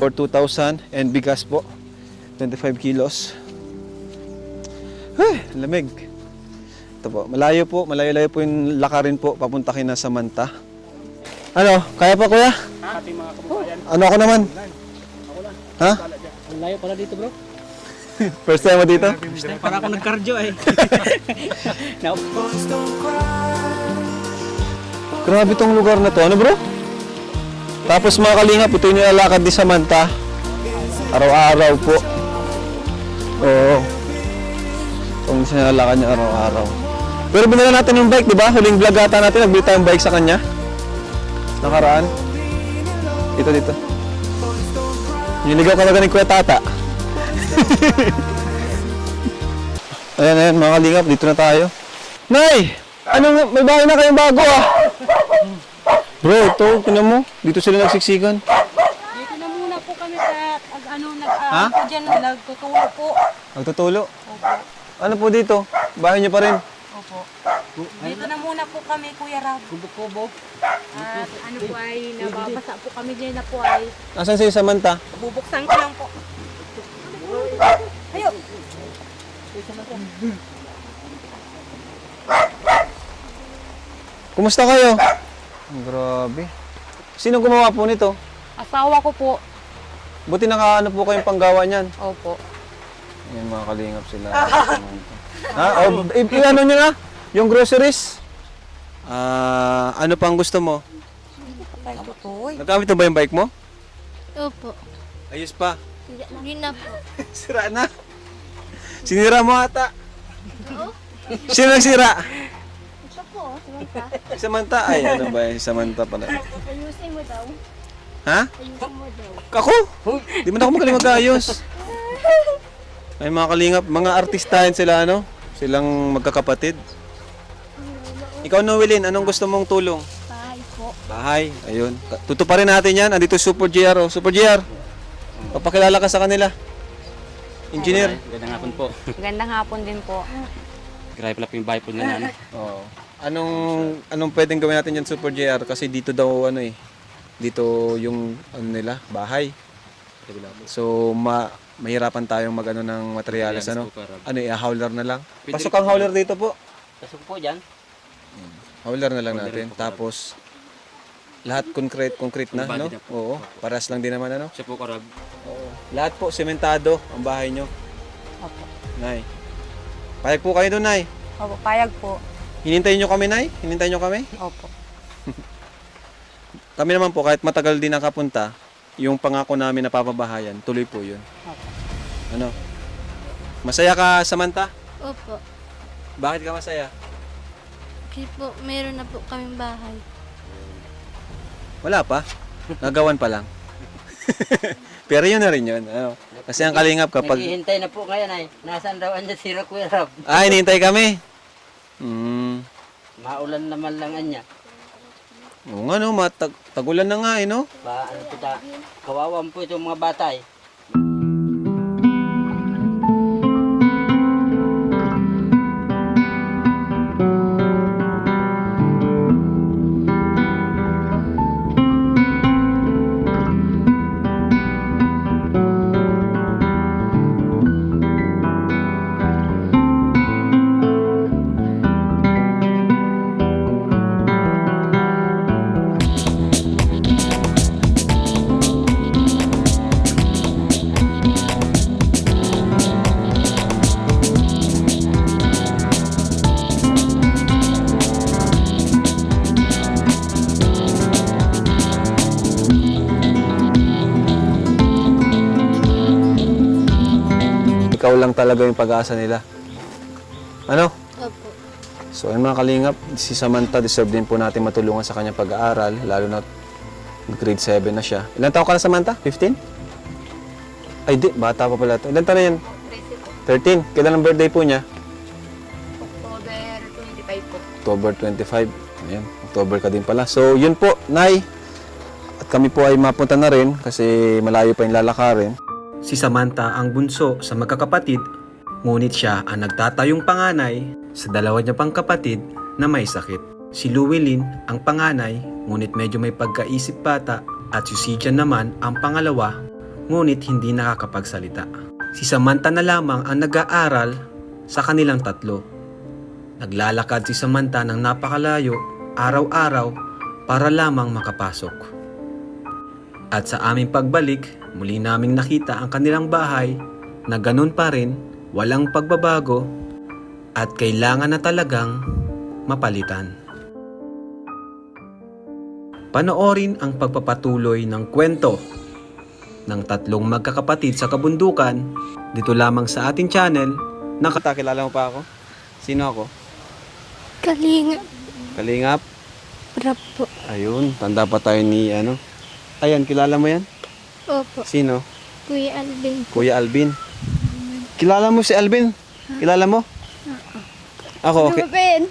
for 2,000 and bigas po 25 kilos. Ay, lamig. Ito po, malayo po yung lakarin po papunta kina Samantha. Ano, kaya pa kuya? Ating mga kababayan. Ano ako naman? Ako lang. Ha? Ang layo pala dito, bro. First time mo dito? Para ako nag-cardio eh. Now, Grabe tong lugar na to. Ano bro? Tapos mga kalingap, ito yung nilalakad ni Samantha. Araw-araw po. Oo. Itong nilalakad niya araw-araw. Pero binala natin yung bike, di ba? Huling vlog ata natin, nagbili tayong bike sa kanya. Nakaraan. Dito. Niligaw ka talaga ni Kuya Tata. Ayan, mga kalingap, dito na tayo. Nay! Ano, may bahay na kayong bago ah! Bro, ito, tinan mo. Dito sila nagsiksikan. Dito na muna po kami sa dyan, nagtutulo po. Nagtutulo? Opo. Ano po dito? Bahay niyo pa rin? Opo. Dito na muna po kami, Kuya Rab. Kubo-kubo. At ano po ay, nababasa po kami dyan na po ay, Asan si Samantha? bubuksan ko lang po. Ayo! Kumusta kayo? Grabe. Sino gumawa po nito? Asawa ko po. Buti nakaano po kayong panggawa niyan. Opo. Ayan, mga kalingap sila. Ha? O, ano nyo na? Yung groceries? Ano pang gusto mo? Ay, tutoy. Nagamit mo ba yung bike mo? Opo. Ayos pa. Hindi na po. Sira na. Sinira mo ata. Sino nagsira? Ito po, Samantha. Samantha? Ay, ano ba yung Samantha pala? Ayusin mo daw. Ha? Ayusin mo daw. Ako? Di mo na ako magaling mag-ayos. Ay, mga kalingap, mga artistahin sila, ano? Silang magkakapatid. Ikaw, Noelin, anong gusto mong tulong? Bahay po. Bahay, ayun. Tutuparin natin yan. Andito Super GR. Oh. Super GR, papakilala ka sa kanila. Engineer. gandang hapon po. Gandang hapon din po. Grabe pala po yung bahay po na yan. Oo. Anong pwedeng gawin natin yan, Super GR? Kasi dito daw, ano eh, dito yung, ano nila, bahay. So, mahirapan tayong mag-ano ng materyales, ano? Ano, howler na lang. Pasok ang howler dito po. Pasok po dyan. Howler na lang natin. Tapos, lahat concrete na, no? Oo, paras lang din naman, ano? Siya po karab. Oo. Lahat po, sementado ang bahay nyo. Opo. Nay. Payag po kayo doon, Nay. Opo, payag po. Hinintayin nyo kami, Nay? Hinintayin nyo kami? Opo. Kami naman po, kahit matagal din nakapunta, yung pangako namin na papabahayan, tuloy po yun. Opo. Ano? Masaya ka, Samantha? Opo. Bakit ka masaya? Kasi po, meron na po kaming bahay. Wala pa. Nagawan pa lang. Pero yun na rin yun. Ano? Kasi ang kalingap kapag... Naghihintay na po ngayon ay. Nasaan daw andyan si Kuya Rab? Ah, hinihintay kami. Maulan naman lang anya. Oo nga no, tagulan na nga eh no. Ba, ano po ta? Kawawan po itong mga bata eh. Ikaw lang talaga yung pag-asa nila. Ano? Opo. So ayun mga kalingap, si Samantha deserve din po natin matulungan sa kanyang pag-aaral, lalo na grade 7 na siya. Ilan taon ka na, Samantha? 15? Ay di, bata pa pala ito. Ilan taon na yan? 13. Kailan ang birthday po niya? October 25 po. October 25. Ayan, October ka din pala. So yun po, Nay. At kami po ay mapunta na rin kasi malayo pa yung lalakarin. Si Samantha ang bunso sa magkakapatid, ngunit siya ang nagtatayong panganay sa dalawa niya pang kapatid na may sakit. Si Llewellyn ang panganay, ngunit medyo may pagkaisip bata, at si Sijan naman ang pangalawa, ngunit hindi nakakapagsalita. Si Samantha na lamang ang nag-aaral sa kanilang tatlo. Naglalakad si Samantha ng napakalayo araw-araw para lamang makapasok. At sa aming pagbalik, muli naming nakita ang kanilang bahay na ganun pa rin, walang pagbabago at kailangan na talagang mapalitan. Panoorin ang pagpapatuloy ng kwento ng tatlong magkakapatid sa kabundukan dito lamang sa ating channel. Kilala mo pa ako? Sino ako? Kalinga. Kalingap? Rap po. Ayun, tanda pa tayo ni ano. Ayan, kilala mo yan? Opo. Sino? Kuya Alvin. Kuya Alvin. Kilala mo si Alvin? Kilala mo? Ako, okay. Ben.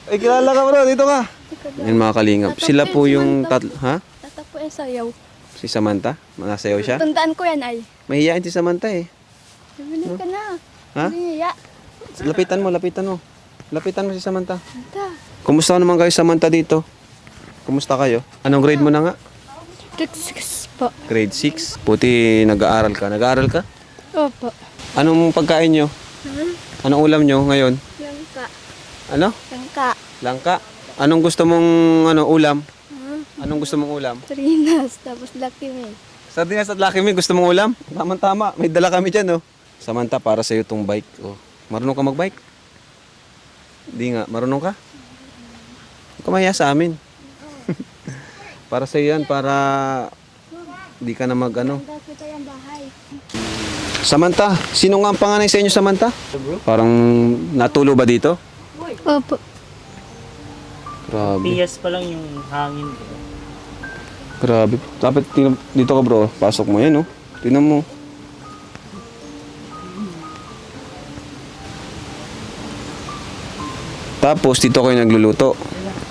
Ay, kilala ka bro, dito ka. Yan mga kalingap. Sila po yung ha? Tata po yung sayaw. Si Samantha? Nasayaw siya? Tandaan ko yan ay. Mahihiyain si Samantha eh. Sabihin ka na. Ha? Niya. Lapitan mo. Lapitan mo si Samantha. Tata. Kumusta naman kayo Samantha dito? Kumusta kayo? Anong grade mo na nga? 6 po. Grade 6. Puti nag-aaral ka. Nag-aaral ka? Opo. Anong pagkain nyo? Anong ulam nyo ngayon? Langka. Ano? Langka. Langka. Anong gusto mong ulam? Anong gusto mong ulam? Trinas. Tapos Lucky Me. Sardinas at Lucky Me, gusto mong ulam? Tama-tama. May dala kami dyan, oh. Samantha, para sa'yo tong bike. Oh. Marunong ka magbike? Di nga. Marunong ka? Huwag ka mahiya sa amin. Para sa'yo yan, para di ka na Kita yung bahay. Samantha, sino nga ang panganay sa inyo, Samantha? Parang natulo ba dito? Opo. Grabe. Piyas pa lang yung hangin ko. Grabe. Dapat dito ka bro. Pasok mo yan, oh. Tingnan mo. Tapos dito kayo nagluluto.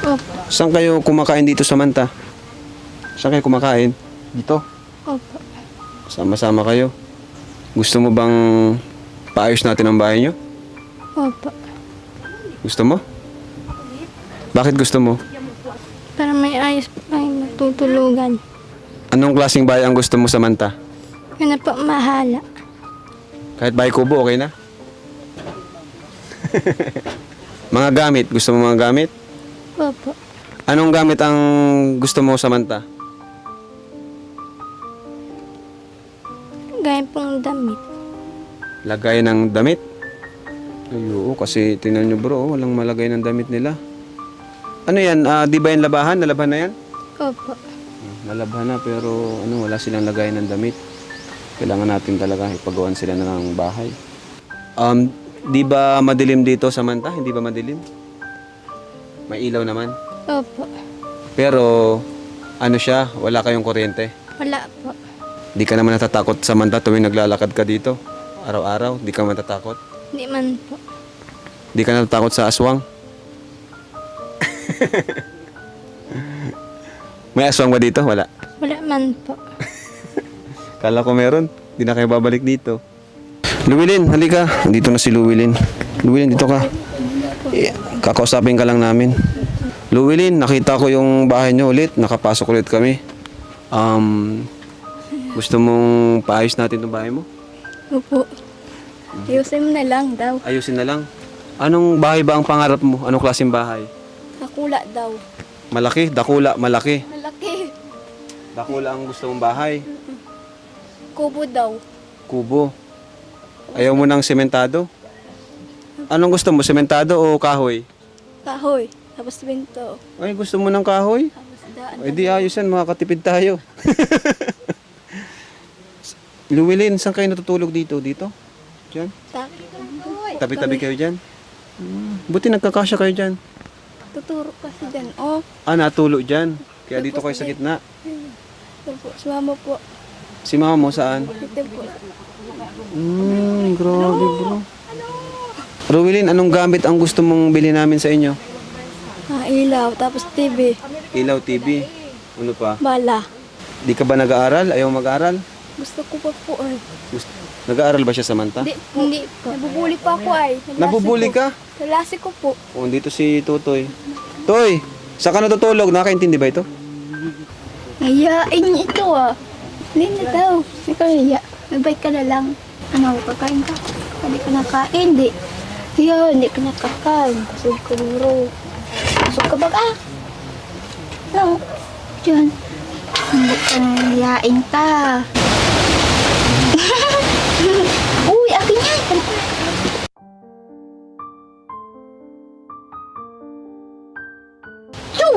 Opo. Saan kayo kumakain dito, Samantha? Saan kayo kumakain? Dito. Opo. Sama-sama kayo. Gusto mo bang paayos natin ang bahay nyo? Opo. Gusto mo? Bakit gusto mo? Para may ayos pa yung matutulugan. Anong klaseng bahay ang gusto mo, Samantha? Yun na po mahala. Kahit bahay kubo, okay na? Mga gamit. Gusto mo mga gamit? Opo. Anong gamit ang gusto mo, Samantha? Gaya pong damit. Lagay ng damit? Ay, oo, kasi tingnan nyo bro, walang malagay ng damit nila. Ano yan? Di ba yung labahan? Nalaban na yan? Opo. Nalaban na pero wala silang lagay ng damit. Kailangan natin talaga ipagawan sila ng bahay. Di ba madilim dito, Samantha? Hindi ba madilim? May ilaw naman. Opo. Pero siya, wala kayong kuryente. Wala po. Di ka naman natatakot, Samantha, tuwing naglalakad ka dito? Araw-araw, di ka matatakot? Hindi man po. Di ka natatakot sa aswang? May aswang ba dito? Wala. Wala man po. Kala ko meron. Di na kayo babalik dito. Luwilin, halika. Dito na si Luwilin. Luwilin, dito ka. Kakausapin ka lang namin. Luwilin, nakita ko yung bahay niyo ulit. Nakapasok ulit kami. Gusto mong paayos natin itong bahay mo? Opo. Ayusin mo na lang daw. Ayusin na lang. Anong bahay ba ang pangarap mo? Anong klaseng bahay? Nakula daw. Malaki? Dakula? Malaki? Malaki. Dakula ang gusto mong bahay? Kubo daw. Kubo. Ayaw mo ng sementado? Anong gusto mo? Sementado o kahoy? Kahoy. Tapos binto. Ay, gusto mo ng kahoy? Tapos daan. Ay, di ayos yan. Makakatipid tayo. Luwilin, saan kayo natutulog dito? Dito? Diyan? Tabi-tabi kayo dyan? Buti nagkakasya kayo dyan. Tuturo kasi dyan. Oh. Natulo dyan. Kaya dito kayo sa gitna. Ito po. Sumama po. Si mama mo saan? Ito po. Grabe bro. Ruwilin, anong gamit ang gusto mong bilhin namin sa inyo? Ilaw. Tapos TV. Ilaw, TV. Ano pa? Bala. Di ka ba nag-aaral? Ayaw mag-aaral? Gusto ko pa po ay. Nag-aaral ba siya, Samantha? Hindi po. Nabubuli pa ako ay. Nabubuli ka? Kalasi ko po. Oh, dito si Tutoy. Toy, saan ka natutulog? Nakakaintindi ba ito? Ayain ito ah. Hindi na daw. Hindi ka naiya. Magbay ka na lang. Ano, kakain ka? Hindi ka nakain, di. Yan, hindi ka nakakain. Busog ka bro. Busog ka baga? No. Diyan. Hindi ka nahiyain ka. Uy, akin yan. Choo!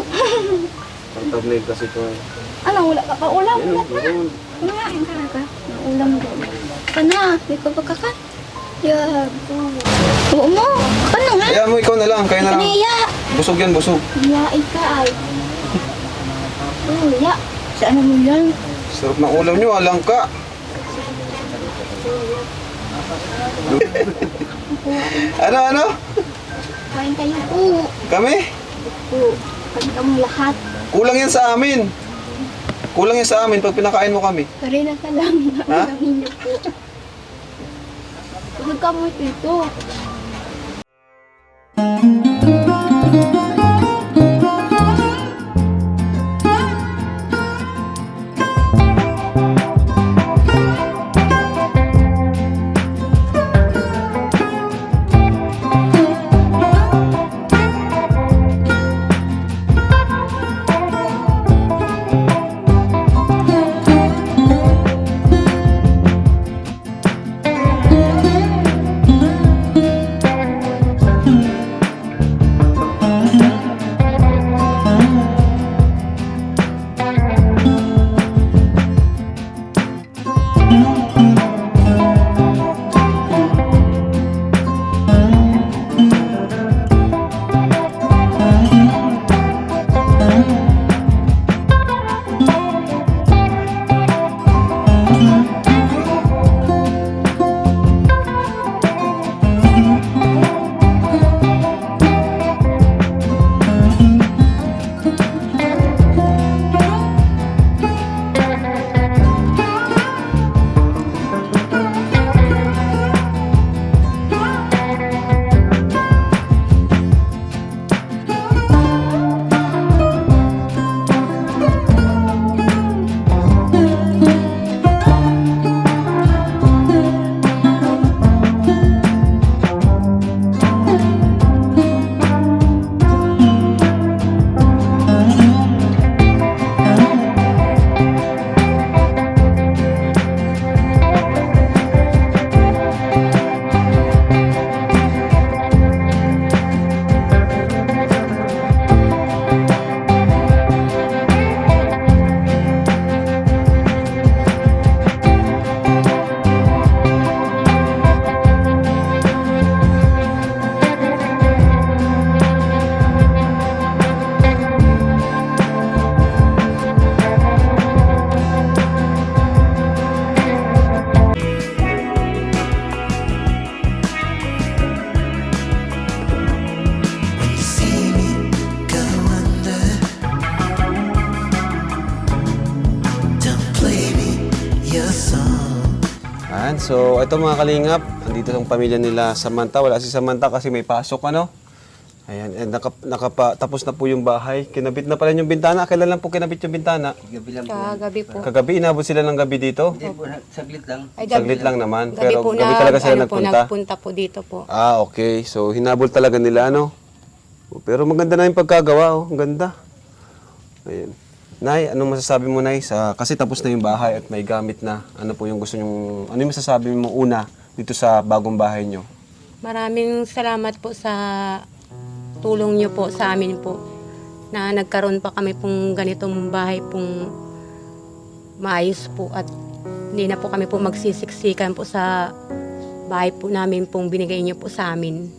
Pagtablig kasi ko eh. Ano, wala ka pa ulam? Wala ka. Kumain ka na ka. Ulam ka. Kana, may kapagkakat. Yeah, oo mo. Kana nga. Kaya mo, ikaw na lang. Kaya na lang. Kaniya. Busog yan, busog. Iyain ka ay. Oh, ya. Saan mo yan? Sarap ng ulam nyo, alang ka. Ano? Kain kayo po. Kami? Po. Kain kami lahat. Kulang yan sa amin. Kulang yan sa amin pag pinakain mo kami. Karina ka lang. Ha? Kami niyo po. Huwag ka mo ito. Ayan, so ito mga kalingap, andito ang pamilya nila Samantha. Wala si Samantha kasi may pasok, ano? Ayan, and tapos na po yung bahay. Kinabit na pala yung bintana. Kailan lang po kinabit yung bintana? Gabi lang po. Kagabi po. Kagabi, inabot sila ng gabi dito? Hindi po, saglit lang. Ay, Saglit lang naman, Gabi pero po gabi talaga sila ano po, nagpunta. nagpunta po dito po. Ah, okay. So, hinabol talaga nila, ano? Pero maganda na yung pagkagawa, oh. Ang ganda. Ayan. Nay, anong masasabi mo, Nay? Kasi tapos na yung bahay at may gamit na. Ano po yung gusto nyong... Ano yung masasabi mo una dito sa bagong bahay nyo? Maraming salamat po sa tulong niyo po sa amin po. Na nagkaroon pa kami pong ganitong bahay pong maayos po at hindi na po kami po magsisiksikan po sa bahay po namin pong binigay niyo po sa amin.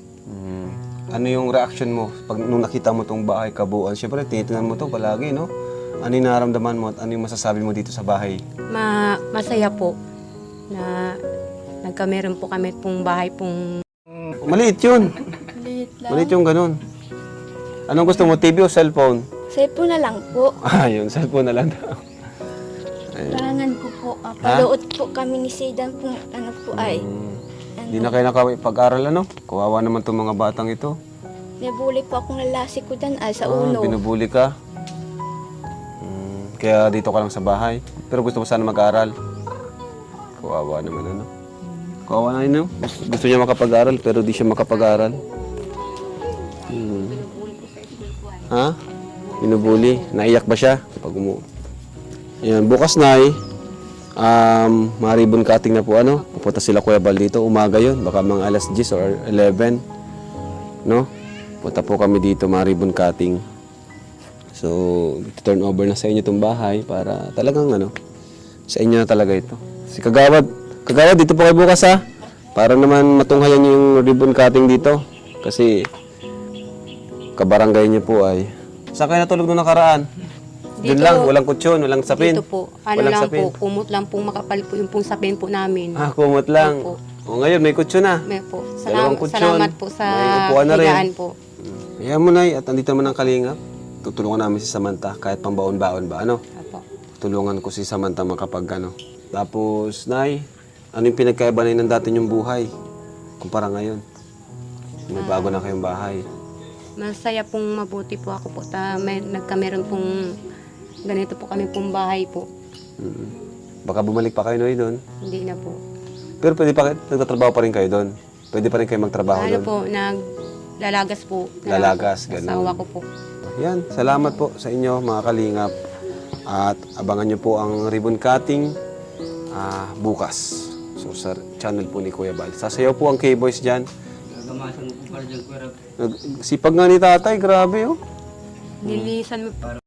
Ano yung reaction mo nung nakita mo tong bahay kabuuan? Siyempre, tinitingnan mo to palagi, no? Ano yung nararamdaman mo at ano yung masasabi mo dito sa bahay? Masaya po na nagkameron po kami pong bahay pong... Maliit yun. Maliit lang. Maliit yung ganun. Anong gusto mo, TV o cellphone? Cellphone na lang po. Ah, yun, cellphone na lang daw. Kailangan ko po. Paluot po kami ni Sidan po. Ano po ay. Hindi na kayo nakapag-aral, ano? Kawawa naman itong mga batang ito. Nabuli po akong lalasi ko dyan ay sa Ah, ulo. binubuli ka? Kaya dito ka lang sa bahay. Pero gusto mo sana mag-aral. Kawawa naman ano. Kawawa na yun. Gusto niya makapag-aral pero di siya makapag-aral. Ha? Binubuli. Naiyak ba siya? Pag Yan, bukas na ma-ribbon cutting na po ano. Pupunta sila Kuya Bal dito. Umaga yun. Baka mga alas 10 or 11. No? Punta po kami dito ma-ribbon cutting. So, turn over na sa inyo itong bahay para talagang ano, sa inyo na talaga ito. Si Kagawad, dito po kayo bukas ha. Para naman matunghayan niyo yung ribbon cutting dito. Kasi, kabarangay niyo po ay. Saan kayo natulog nung nakaraan? Doon lang, walang kutsyon, walang sapin. Dito po, ano Walang lang sapin. po, kumot lang pong makapal po yung pong sapin po namin. Kumot lang. Opo. O ngayon, may kutsyon na. May po. Dalawang kutsyon. Salamat po sa May upuan na rin. higaan po. Ayan mo, Nay. At andito naman ang kalingap. Tutulungan namin si Samantha kahit pambaon-baon ba, ano? Opo. Tulungan ko si Samantha makapag ano. Tapos, Nay, ano yung pinagkaiba na ng dati niyong buhay? Kumpara ngayon. May bago na kayong bahay. Masaya pong mabuti po ako po. Nagkameron pong ganito po kami pong bahay po. Baka bumalik pa kayo, Noy, doon. Hindi na po. Pero pwede pa, nagtatrabaho pa rin kayo doon. Pwede pa rin kayo magtrabaho Ano doon. po, naglalagas po. Lalagas, ganun. Asawa ko po. Yan, salamat po sa inyo mga kalingap. At abangan nyo po ang ribbon cutting bukas. So sa channel po ni Kuya Bal. Sasayaw po ang K-Boys dyan. Gagamasan ko pala dyan, Kuya Rab. Sipag nga ni tatay, grabe oh. Nilisan mo po.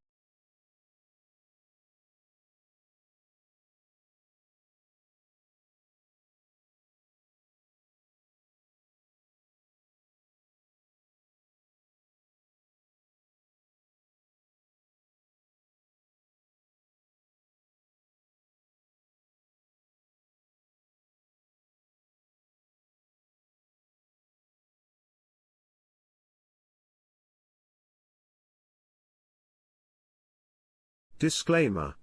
Disclaimer.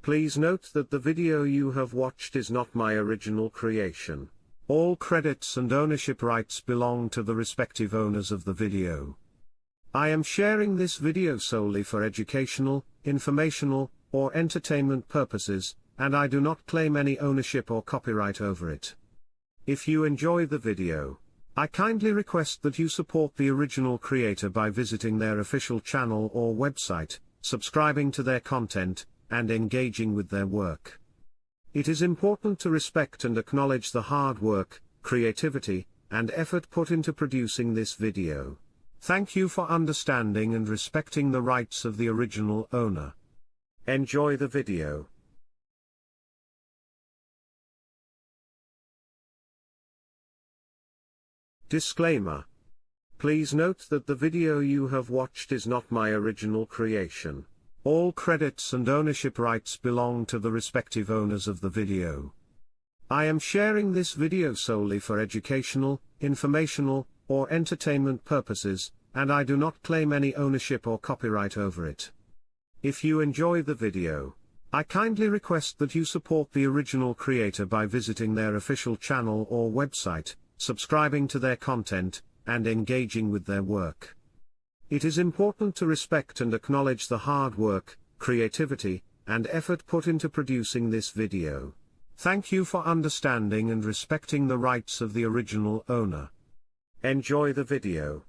Please note that the video you have watched is not my original creation. All credits and ownership rights belong to the respective owners of the video. I am sharing this video solely for educational, informational, or entertainment purposes, and I do not claim any ownership or copyright over it. If you enjoy the video, I kindly request that you support the original creator by visiting their official channel or website, subscribing to their content, and engaging with their work. It is important to respect and acknowledge the hard work, creativity, and effort put into producing this video. Thank you for understanding and respecting the rights of the original owner. Enjoy the video. Disclaimer. Please note that the video you have watched is not my original creation. All credits and ownership rights belong to the respective owners of the video. I am sharing this video solely for educational, informational, or entertainment purposes, and I do not claim any ownership or copyright over it. If you enjoy the video, I kindly request that you support the original creator by visiting their official channel or website, subscribing to their content, and engaging with their work. It is important to respect and acknowledge the hard work, creativity, and effort put into producing this video. Thank you for understanding and respecting the rights of the original owner. Enjoy the video.